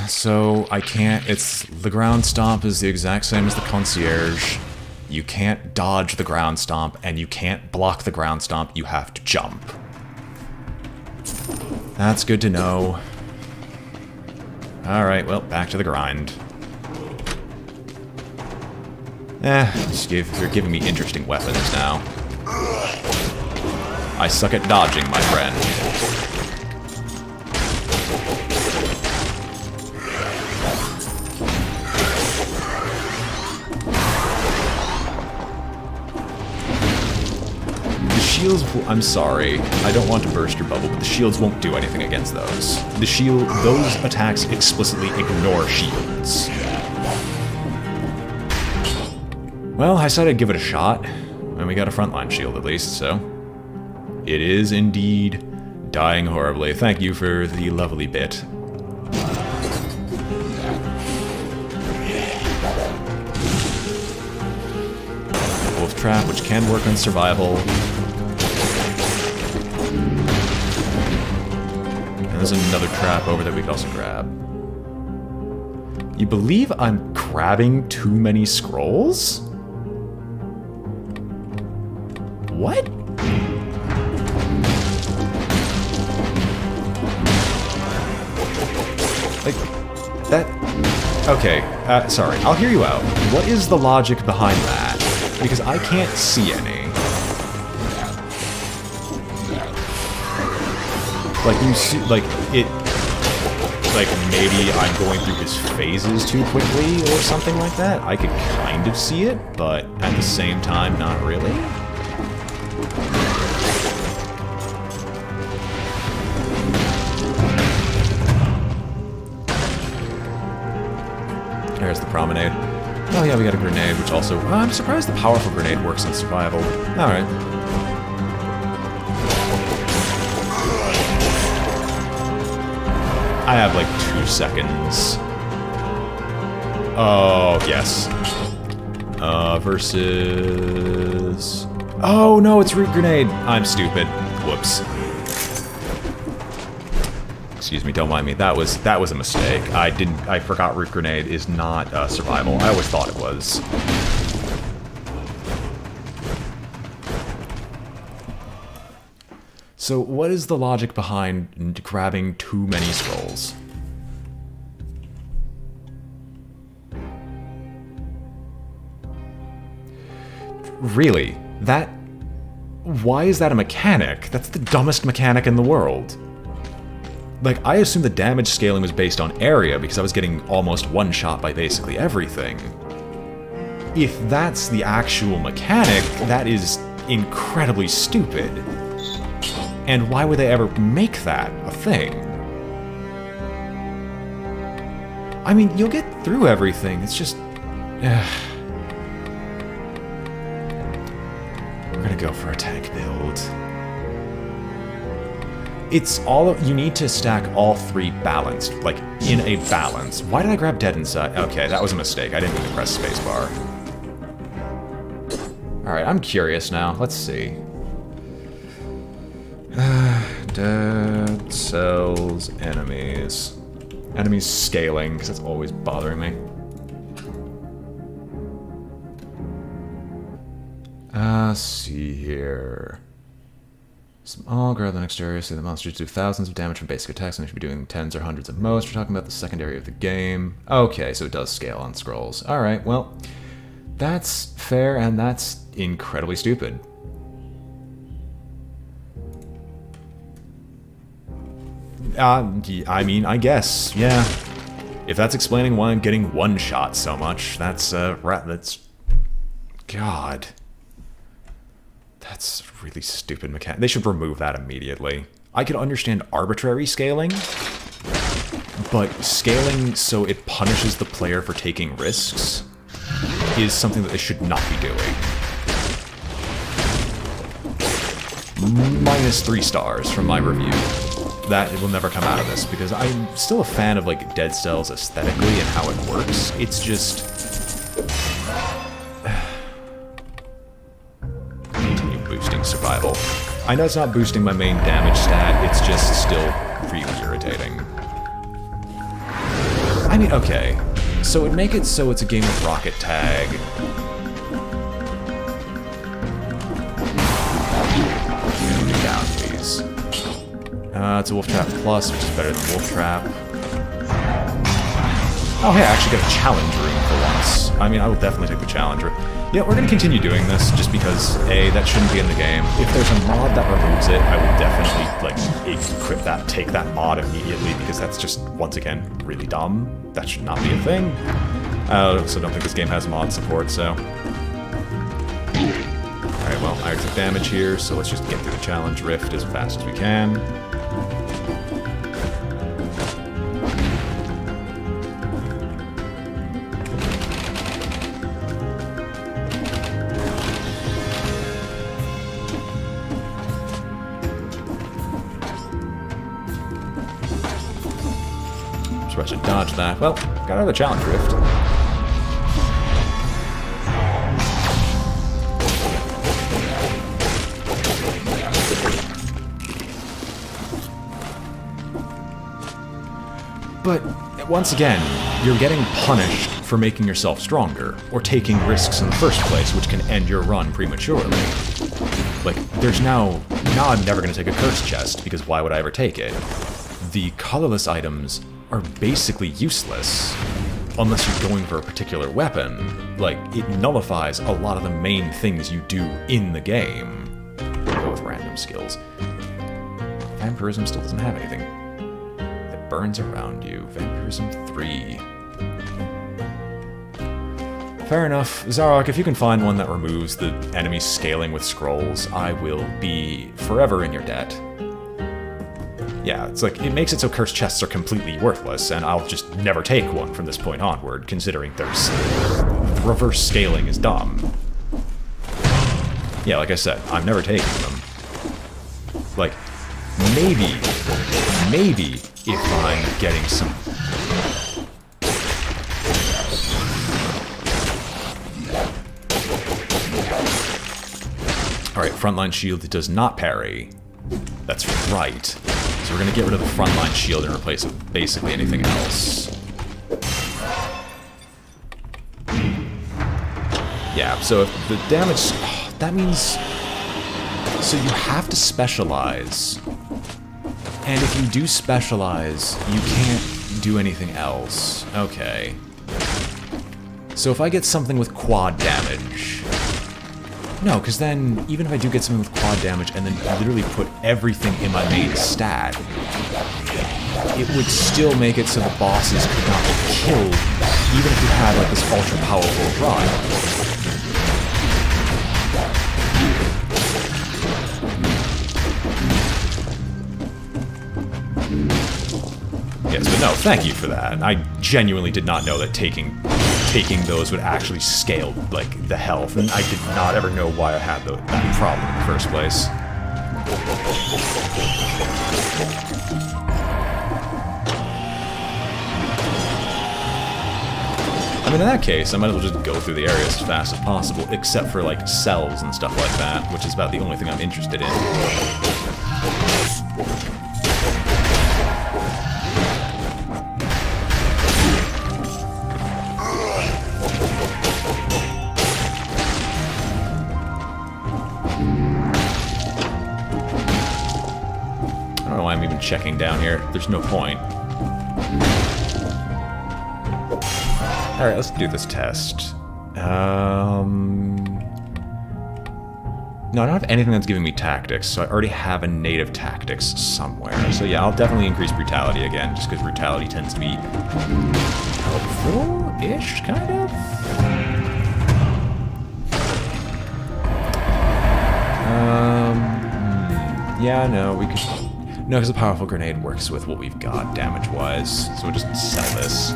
So, I can't... the ground stomp is the exact same as the concierge. You can't dodge the ground stomp, and you can't block the ground stomp. You have to jump. That's good to know. Alright, well, back to the grind. You're giving me interesting weapons now. I suck at dodging, my friend. The shields... I'm sorry. I don't want to burst your bubble, but the shields won't do anything against those. Those attacks explicitly ignore shields. Well, I said I'd give it a shot, and we got a frontline shield at least, so... It is indeed dying horribly. Thank you for the lovely bit. Wolf Trap, which can work on survival. And there's another trap over there we can also grab. You believe I'm grabbing too many scrolls? What? Like, that... Okay, sorry, I'll hear you out. What is the logic behind that? Because I can't see any. Like, you see, like, it... Like, maybe I'm going through his phases too quickly or something like that. I could kind of see it, but at the same time, not really. There's the promenade. Oh yeah, we got a grenade, which also... I'm surprised the powerful grenade works on survival. Alright. I have like 2 seconds. Oh, yes. Versus... Oh no, it's root grenade! I'm stupid. Whoops. Excuse me, don't mind me. That was a mistake. I forgot root grenade is not survival. I always thought it was. So what is the logic behind grabbing too many scrolls? Really? Why is that a mechanic? That's the dumbest mechanic in the world. Like, I assumed the damage scaling was based on area because I was getting almost one-shot by basically everything. If that's the actual mechanic, that is incredibly stupid. And why would they ever make that a thing? I mean, you'll get through everything, it's just... We're gonna go for a tank build. It's all... You need to stack all 3 balanced, like, in a balance. Why did I grab dead inside? Okay, that was a mistake. I didn't mean to press spacebar. Alright, I'm curious now. Let's see. Dead cells, enemies. Enemies scaling, because that's always bothering me. See here. Small, grab the next area, so the monsters do thousands of damage from basic attacks, and they should be doing tens or hundreds at most. We're talking about the secondary of the game. Okay, so it does scale on scrolls. Alright, well, that's fair, and that's incredibly stupid. I mean, I guess, yeah. If that's explaining why I'm getting one-shot so much, that's, God. That's really stupid mechanic. They should remove that immediately. I can understand arbitrary scaling, but scaling so it punishes the player for taking risks is something that they should not be doing. Minus 3 stars from my review. That will never come out of this, because I'm still a fan of, like, Dead Cells aesthetically and how it works. It's just... Continue boosting survival. I know it's not boosting my main damage stat, it's just still really irritating. mean, okay. So it'd make it so it's a game of rocket tag. Get me down, please. It's a Wolf Trap Plus, which is better than Wolf Trap. Oh, hey, I actually got a challenge room for once. I mean, I will definitely take the challenge room. Yeah, we're going to continue doing this, just because, A, that shouldn't be in the game. If there's a mod that removes it, I would definitely, like, equip that, take that mod immediately, because that's just, once again, really dumb. That should not be a thing. I also don't think this game has mod support, so... Alright, well, I took damage here, so let's just get through the challenge rift as fast as we can. So I should dodge that. Well, got another challenge rift. But, once again, you're getting punished for making yourself stronger, or taking risks in the first place, which can end your run prematurely. Like, there's now I'm never going to take a curse chest, because why would I ever take it? The colorless items are basically useless, unless you're going for a particular weapon. Like, it nullifies a lot of the main things you do in the game. Go with random skills. Vampirism still doesn't have anything. It burns around you. Vampirism 3. Fair enough. Zarok, if you can find one that removes the enemy scaling with scrolls, I will be forever in your debt. Yeah, it's like, it makes it so cursed chests are completely worthless, and I'll just never take one from this point onward, considering there's... reverse scaling is dumb. Yeah, like I said, I'm never taking them. Like, maybe if I'm getting some... Alright, frontline shield does not parry. That's right. So we're gonna get rid of the frontline shield and replace it with basically anything else. Yeah, so if the damage... that means... So you have to specialize. And if you do specialize, you can't do anything else. Okay. So if I get something with quad damage... No, because then, even if I do get something with quad damage and then literally put everything in my main stat, it would still make it so the bosses could not be killed, even if you had, like, this ultra-powerful run. Yes, but no, thank you for that. I genuinely did not know that taking those would actually scale, like, the health, and I did not ever know why I had that problem in the first place. I mean, in that case, I might as well just go through the area as fast as possible, except for, like, cells and stuff like that, which is about the only thing I'm interested in. I don't know why I'm even checking down here. There's no point. Alright, let's do this test. No, I don't have anything that's giving me tactics, so I already have a native tactics somewhere. So yeah, I'll definitely increase brutality again, just because brutality tends to be helpful-ish, kind of? Yeah, no, we could... No, because the powerful grenade works with what we've got damage-wise, so we'll just sell this.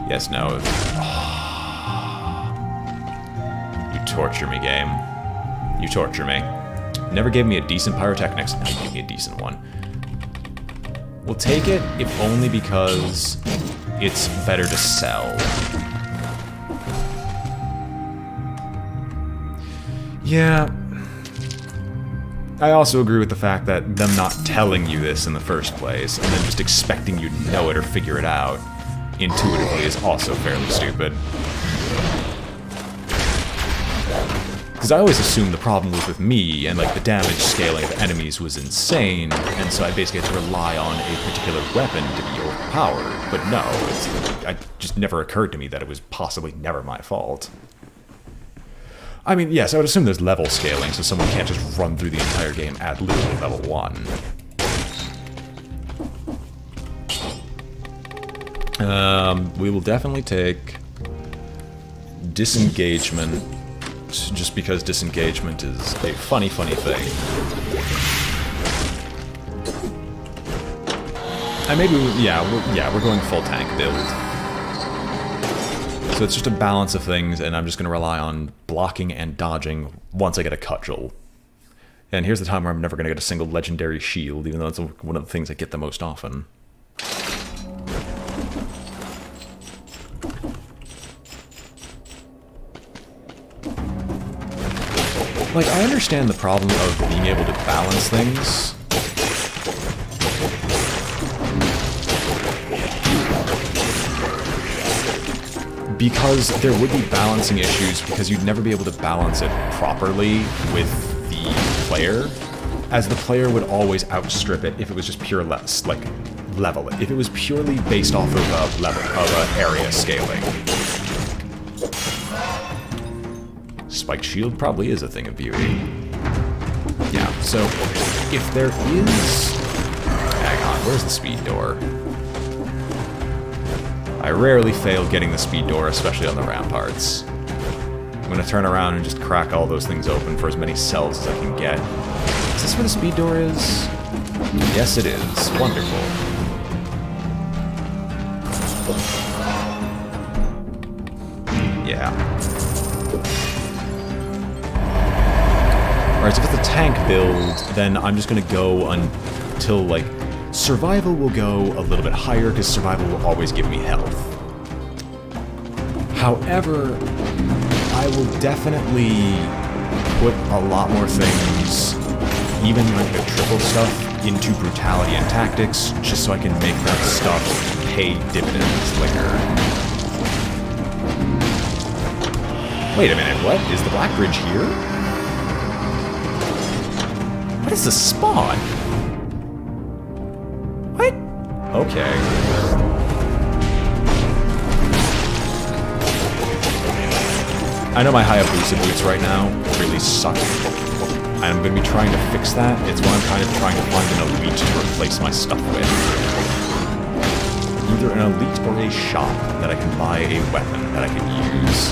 Yes, no. You torture me, game. You torture me. Never gave me a decent pyrotechnics. Now you give me a decent one. We'll take it, if only because it's better to sell. Yeah. I also agree with the fact that them not telling you this in the first place, and then just expecting you to know it or figure it out intuitively is also fairly stupid. Because I always assumed the problem was with me, and like the damage scaling of enemies was insane, and so I basically had to rely on a particular weapon to be overpowered. But no, it just never occurred to me that it was possibly never my fault. I mean, yes, I would assume there's level scaling, so someone can't just run through the entire game at literally level 1. We will definitely take disengagement, just because disengagement is a funny, funny thing. And maybe, we're going full tank build. So it's just a balance of things, and I'm just going to rely on blocking and dodging once I get a cudgel. And here's the time where I'm never going to get a single legendary shield, even though it's one of the things I get the most often. Like, I understand the problem of being able to balance things. Because there would be balancing issues, because you'd never be able to balance it properly with the player, as the player would always outstrip it if it was just pure level. If it was purely based off of area scaling. Spiked shield probably is a thing of beauty. Yeah, so if there is... Hang on, where's the speed door? I rarely fail getting the speed door, especially on the ramparts. I'm gonna turn around and just crack all those things open for as many cells as I can get. Is this where the speed door is? Yes, it is. Wonderful. Yeah. Alright, so if it's a tank build, then I'm just gonna go until, like, survival will go a little bit higher, because survival will always give me health. However, I will definitely put a lot more things, even like the triple stuff, into brutality and tactics, just so I can make that stuff pay dividends later. Wait a minute, what? Is the Black Bridge here? What is the spawn? What? Okay. I know my Hayabusa boots right now really suck. And I'm going to be trying to fix that. It's what I'm kind of trying to find an elite to replace my stuff with. Either an elite or a shop that I can buy a weapon that I can use.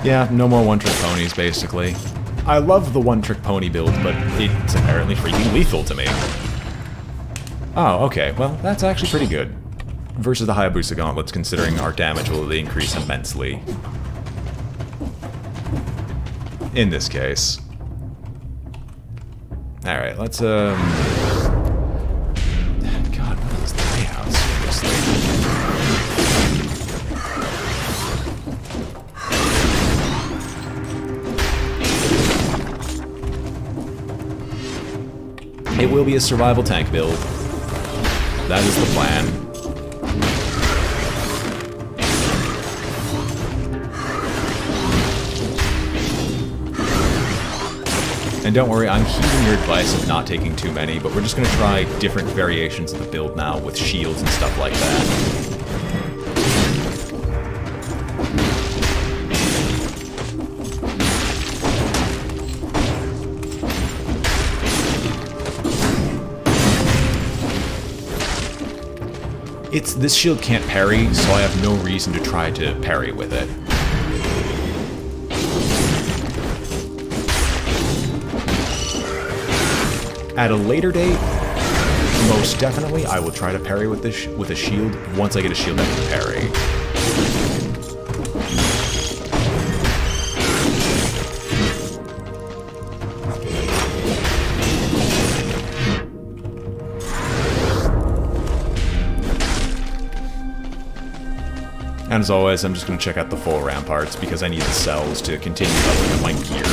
Yeah, no more one-trick ponies, basically. I love the one-trick pony build, but it's apparently freaking lethal to me. Oh, okay, well, that's actually pretty good. Versus the Hayabusa gauntlets, considering our damage will increase immensely. In this case. Alright, let's, God, what is the layout, seriously? It will be a survival tank build. That is the plan. And don't worry, I'm heeding your advice of not taking too many, but we're just going to try different variations of the build now with shields and stuff like that. This shield can't parry, so I have no reason to try to parry with it. At a later date, most definitely, I will try to parry with a shield once I get a shield that can parry. And as always, I'm just going to check out the full ramparts because I need the cells to continue leveling up my gear.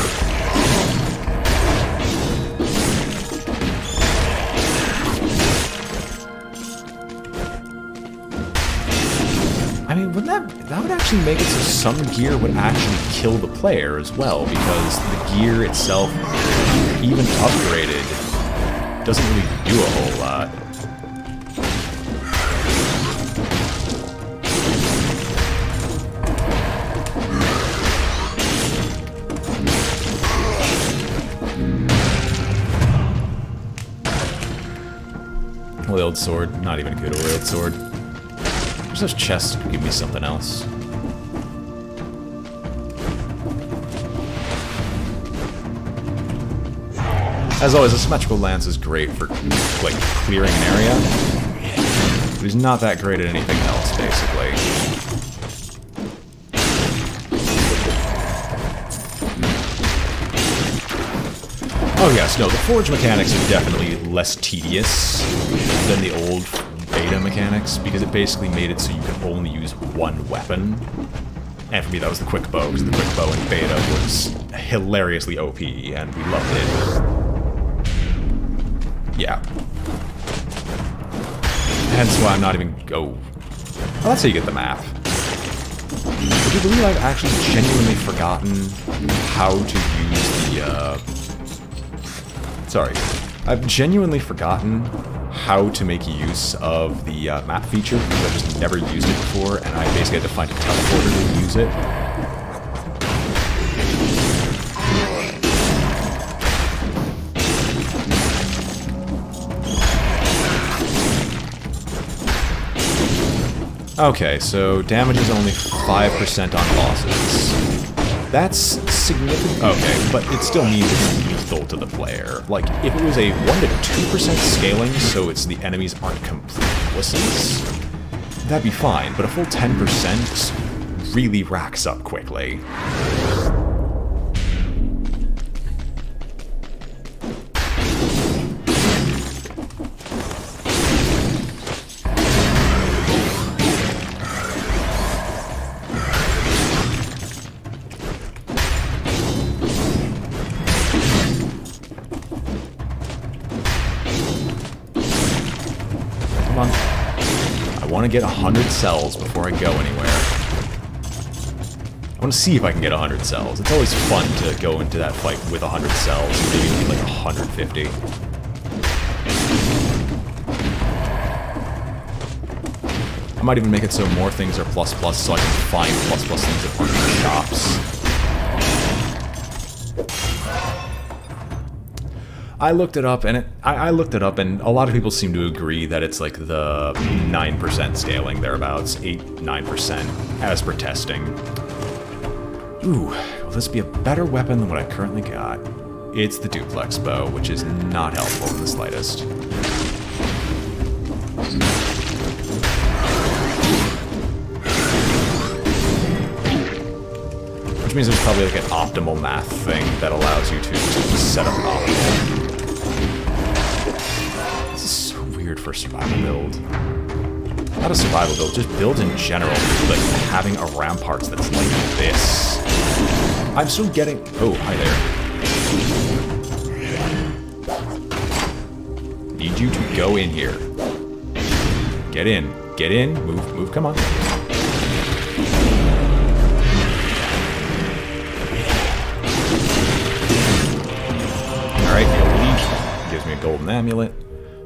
I mean, wouldn't that would actually make it so some gear would actually kill the player as well, because the gear itself, even upgraded, doesn't really do a whole lot. Oiled sword, not even a good oiled sword. There's those chests that could give me something else. As always, a symmetrical lance is great for, like, clearing an area. But he's not that great at anything else, basically. Oh yes, no, the forge mechanics are definitely less tedious than the old beta mechanics, because it basically made it so you could only use one weapon. And for me, that was the quick bow, because the quick bow in beta was hilariously OP, and we loved it. Yeah. Hence why I'm not even... Oh, that's how you get the map. Would you believe I've actually genuinely forgotten how to use the, Sorry. I've genuinely forgotten how to make use of the map feature, because I've just never used it before, and I basically had to find a teleporter to use it. Okay, so damage is only 5% on bosses. That's significant. Okay, but it still means it's lethal to the player. Like, if it was a 1 to 2% scaling, so it's the enemies aren't complete wusses, that'd be fine, but a full 10% really racks up quickly. I want to get 100 cells before I go anywhere. I want to see if I can get 100 cells. It's always fun to go into that fight with 100 cells, maybe like 150. I might even make it so more things are plus plus, so I can find plus plus things at one of the shops. I looked it up, and I looked it up, and a lot of people seem to agree that it's like the 9% scaling, thereabouts, 8-9%, as per testing. Ooh, will this be a better weapon than what I currently got? It's the duplex bow, which is not helpful in the slightest. Which means there's probably like an optimal math thing that allows you to set up optimal. This is so weird for a survival build. Not a survival build, just build in general, like having a ramparts that's like this. I'm still getting... Oh, hi there. Need you to go in here. Get in. Get in. Move, move, come on. Alright, the elite gives me a golden amulet.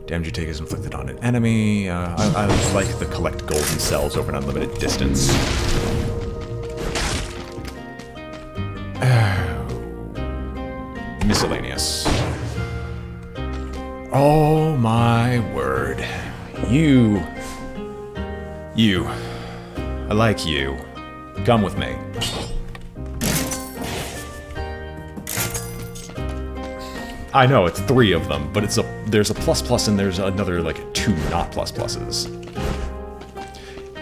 Damage you take is inflicted on an enemy. I like the collect golden cells over an unlimited distance. Miscellaneous. Oh my word. You You. I like you. Come with me. I know, it's 3 of them, but there's a plus and there's another, like, 2 not pluses.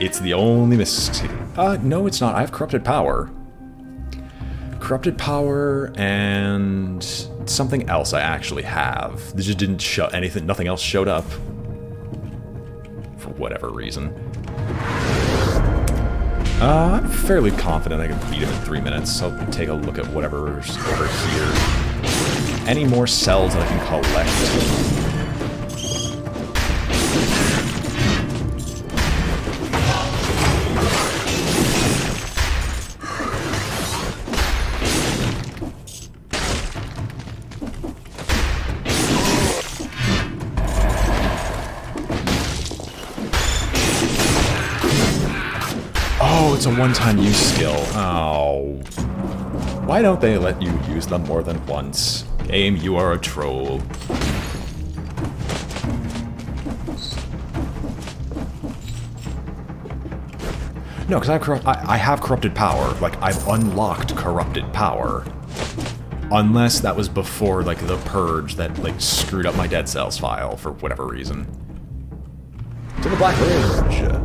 It's the only no, it's not. I have Corrupted Power. Corrupted Power and something else I actually have. This just didn't show anything, nothing else showed up. For whatever reason. I'm fairly confident I can beat him in 3 minutes, so I'll take a look at whatever's over here. Any more cells that I can collect? Oh, it's a one-time use skill. Oh. Why don't they let you use them more than once? Game, you are a troll. No, because I have Corrupted Power. Like, I've unlocked Corrupted Power. Unless that was before, like, the purge that, like, screwed up my Dead Cells file for whatever reason. To the Black Ridge!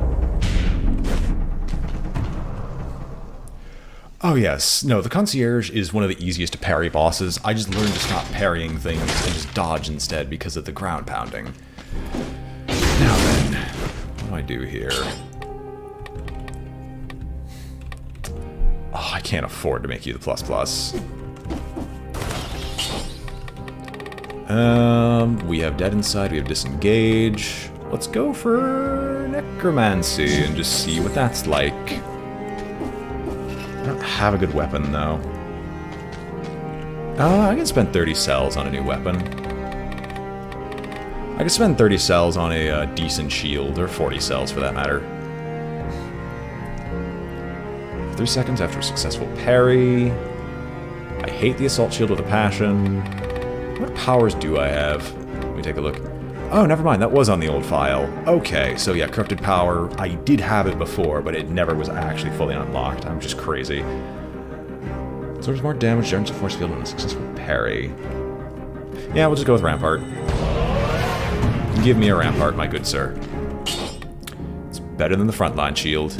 Oh yes, no, the Concierge is one of the easiest to parry bosses. I just learned to stop parrying things and just dodge instead because of the ground pounding. Now then, what do I do here? Oh, I can't afford to make you the plus. We have Dead Inside, we have Disengage. Let's go for Necromancy and just see what that's like. I don't have a good weapon, though. I can spend 30 cells on a new weapon. I can spend 30 cells on a decent shield, or 40 cells for that matter. 3 seconds after a successful parry. I hate the Assault Shield with a passion. What powers do I have? Let me take a look. Oh, never mind, that was on the old file. Okay, so yeah, Corrupted Power, I did have it before, but it never was actually fully unlocked. I'm just crazy. So there's more damage, generates a force field, and a successful parry. Yeah, we'll just go with Rampart. Give me a Rampart, my good sir. It's better than the frontline shield,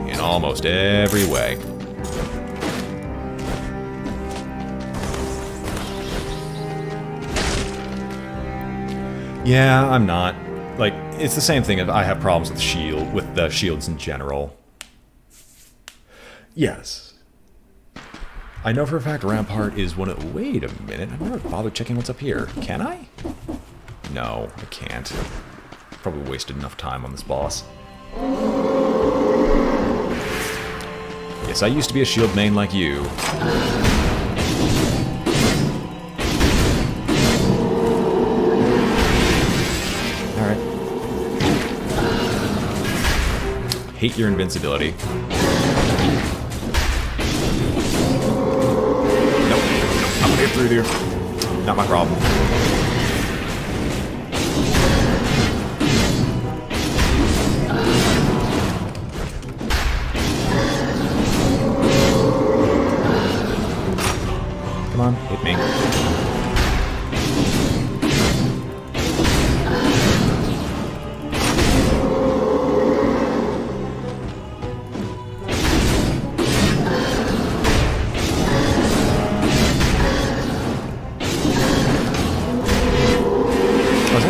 in almost every way. Yeah, I'm not. Like, it's the same thing if I have problems with the shields in general. Yes. I know for a fact Rampart is one of... Wait a minute, I've never bothered checking what's up here. Can I? No, I can't. Probably wasted enough time on this boss. Yes, I used to be a shield main like you. Hate your invincibility. Nope. I'm gonna get through there. Not my problem. Come on, hit me.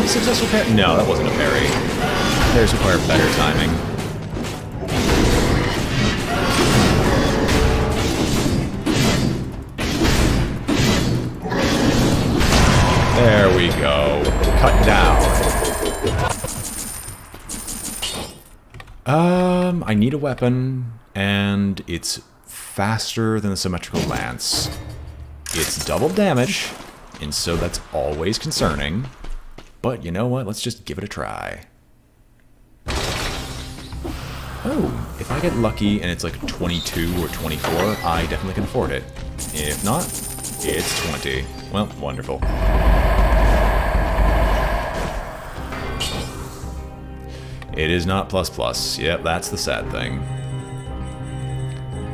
Successful parry? No, that wasn't a parry. Parries require better timing. There we go. Cut down. I need a weapon, and it's faster than the symmetrical lance. It's double damage, and so that's always concerning. But you know what? Let's just give it a try. Oh, if I get lucky and it's like 22 or 24, I definitely can afford it. If not, it's 20. Well, wonderful. It is not plus plus. Yep, that's the sad thing.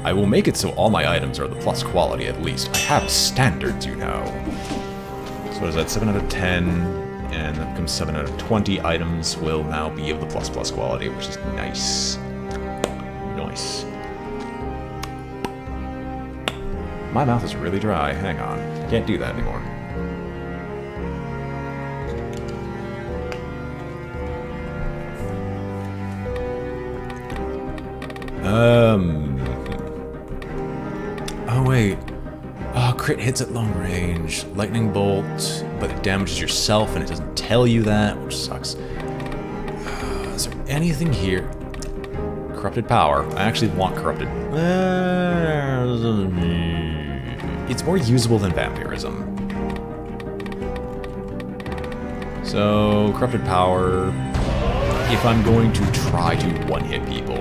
I will make it so all my items are the plus quality at least. I have standards, you know. So what is that, 7 out of 10, and that becomes 7 out of 20 items will now be of the plus plus quality, which is nice. Nice. My mouth is really dry. Hang on. Can't do that anymore. Oh, wait. Oh, crit hits at long range. Lightning bolt, but it damages yourself and it doesn't tell you that, which sucks. Is there anything here? Corrupted power. I actually want corrupted. It's more usable than vampirism. So, corrupted power. If I'm going to try to one-hit people.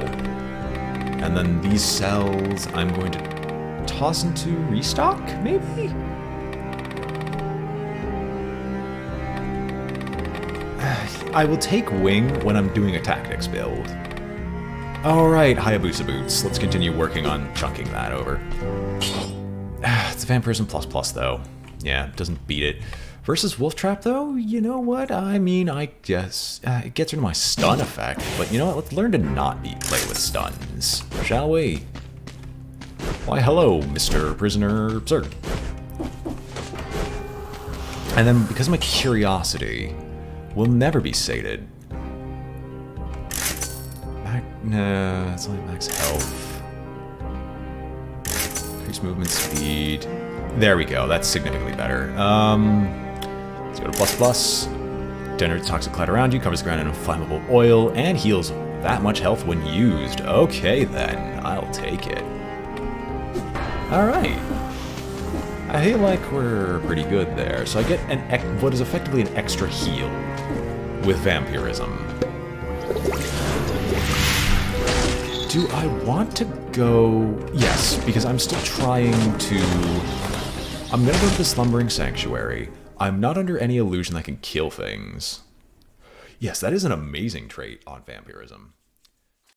And then these cells, I'm going to toss into restock, maybe? I will take wing when I'm doing a tactics build. Alright, Hayabusa boots. Let's continue working on chunking that over. It's vampirism plus plus though. Yeah, doesn't beat it. Versus Wolf Trap though, you know what? I mean, I guess it gets rid of my stun effect, but you know what? Let's learn to not play with stuns, shall we? Why, hello, Mr. Prisoner, sir. And then, because my curiosity will never be sated. Nah, that's only max health. Increase movement speed. There we go, that's significantly better. Let's go to plus plus. Generates toxic cloud around you, covers the ground in inflammable oil, and heals that much health when used. Okay then, I'll take it. Alright. I feel like we're pretty good there. So I get what is effectively an extra heal with vampirism. Do I want to go... Yes, because I'm still trying to... I'm gonna go to the Slumbering Sanctuary. I'm not under any illusion that I can kill things. Yes, that is an amazing trait on vampirism.